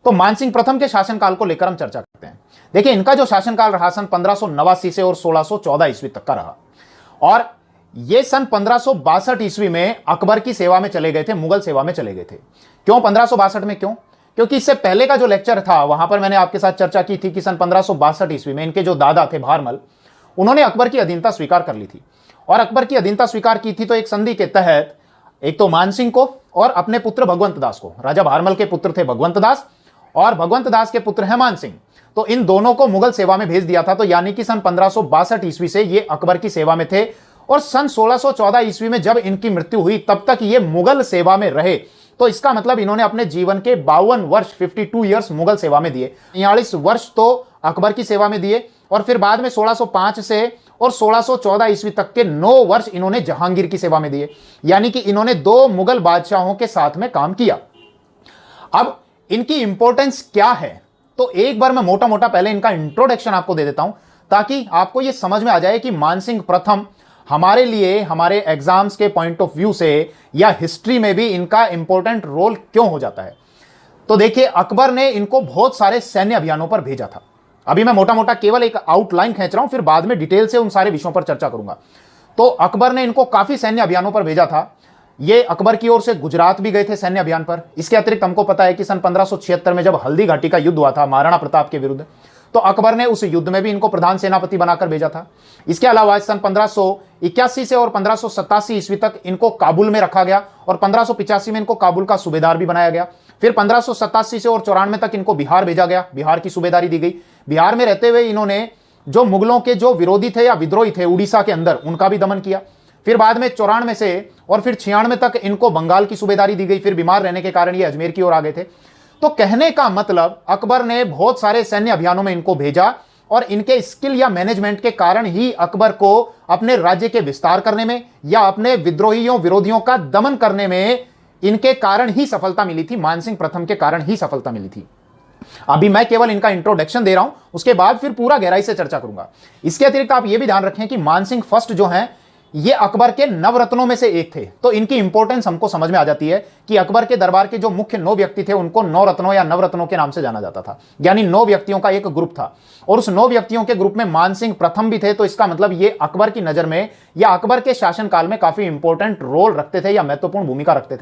तो मानसिंह प्रथम के शासनकाल को लेकर हम चर्चा करते हैं। देखिए, इनका जो शासनकाल रहा सन 1589 से और 1614 ईस्वी तक का रहा, और ये सन 1562 ईस्वी में अकबर की सेवा में चले गए थे, मुगल सेवा में चले गए थे। क्यों 1562 में? क्यों? क्योंकि इससे पहले का जो लेक्चर था वहां पर मैंने आपके साथ चर्चा की थी कि सन 1562 ईस्वी में इनके जो दादा थे भारमल, उन्होंने अकबर की अधीनता स्वीकार कर ली थी। और अकबर की अधीनता स्वीकार की थी तो एक संधि के तहत एक तो मानसिंह को और अपने पुत्र भगवंत दास को, राजा भारमल के पुत्र थे भगवंत दास और भगवंत दास के पुत्र हैं मानसिंह, तो इन दोनों को मुगल सेवा में भेज दिया था। तो यानी कि सन 1562 ईस्वी से ये अकबर की सेवा में थे और सन 1614 ईस्वी में जब इनकी मृत्यु हुई तब तक ये मुगल सेवा में रहे। तो इसका मतलब इन्होंने अपने जीवन के 52 वर्ष 52 ईयर्स मुगल सेवा में दिए, 43 वर्ष तो अकबर की सेवा में दिए और फिर बाद में 1605 से और 1614 ईस्वी तक के 9 वर्ष इन्होंने जहांगीर की सेवा में दिए। यानी कि इन्होंने 2 मुगल बादशाहों के साथ में काम किया। अब इनकी इंपॉर्टेंस क्या है, तो एक बार मैं मोटा मोटा पहले इनका इंट्रोडक्शन आपको दे देता हूं ताकि आपको यह समझ में आ जाए कि मानसिंह प्रथम हमारे लिए, हमारे एग्जाम्स के पॉइंट ऑफ व्यू से या हिस्ट्री में भी इनका इंपॉर्टेंट रोल क्यों हो जाता है। तो देखिए, अकबर ने इनको बहुत सारे सैन्य अभियानों पर भेजा था। अभी मैं मोटा मोटा केवल एक आउटलाइन खींच रहा हूं, फिर बाद में डिटेल से उन सारे विषयों पर चर्चा करूंगा। तो अकबर ने इनको काफी सैन्य अभियानों पर भेजा था। ये अकबर की ओर से गुजरात भी गए थे सैन्य अभियान पर। इसके अतिरिक्त हमको पता है कि सन 1576 में जब हल्दी घाटी का युद्ध हुआ था महाराणा प्रताप के विरुद्ध, तो अकबर ने उस युद्ध में भी इनको प्रधान सेनापति बनाकर भेजा था। इसके अलावा सन 1581 से और 1587 ईस्वी तक इनको काबुल में रखा गया और 1585 में इनको काबुल का सूबेदार भी बनाया गया। फिर 1587 से और 94 तक इनको बिहार भेजा गया, बिहार की सूबेदारी दी गई। बिहार में रहते हुए इन्होंने जो मुगलों के जो विरोधी थे या विद्रोही थे उड़ीसा के अंदर, उनका भी दमन किया। फिर बाद में 94 से और फिर 96 तक इनको बंगाल की सूबेदारी दी गई। फिर बीमार रहने के कारण ये अजमेर की ओर आ गए थे। तो कहने का मतलब अकबर ने बहुत सारे सैन्य अभियानों में इनको भेजा और इनके स्किल या मैनेजमेंट के कारण ही अकबर को अपने राज्य के विस्तार करने में या अपने विद्रोहियों विरोधियों का दमन करने में इनके कारण ही सफलता मिली थी, मानसिंह प्रथम के कारण ही सफलता मिली थी। अभी मैं केवल इनका इंट्रोडक्शन दे रहा हूं, उसके बाद फिर पूरा गहराई से चर्चा करूंगा। इसके अतिरिक्त आप यह भी ध्यान रखें कि मानसिंह फर्स्ट जो हैं ये अकबर के नवरत्नों में से एक थे। तो इनकी इंपॉर्टेंस हमको समझ में आ जाती है कि अकबर के दरबार के जो मुख्य 9 व्यक्ति थे उनको 9 रत्नों या नवरत्नों के नाम से जाना जाता था। यानी 9 व्यक्तियों का एक ग्रुप था और उस 9 व्यक्तियों के ग्रुप में मानसिंह प्रथम भी थे। तो इसका मतलब ये अकबर की नजर में या अकबर के शासनकाल में काफी इंपॉर्टेंट रोल रखते थे या महत्वपूर्ण भूमिका रखते थे।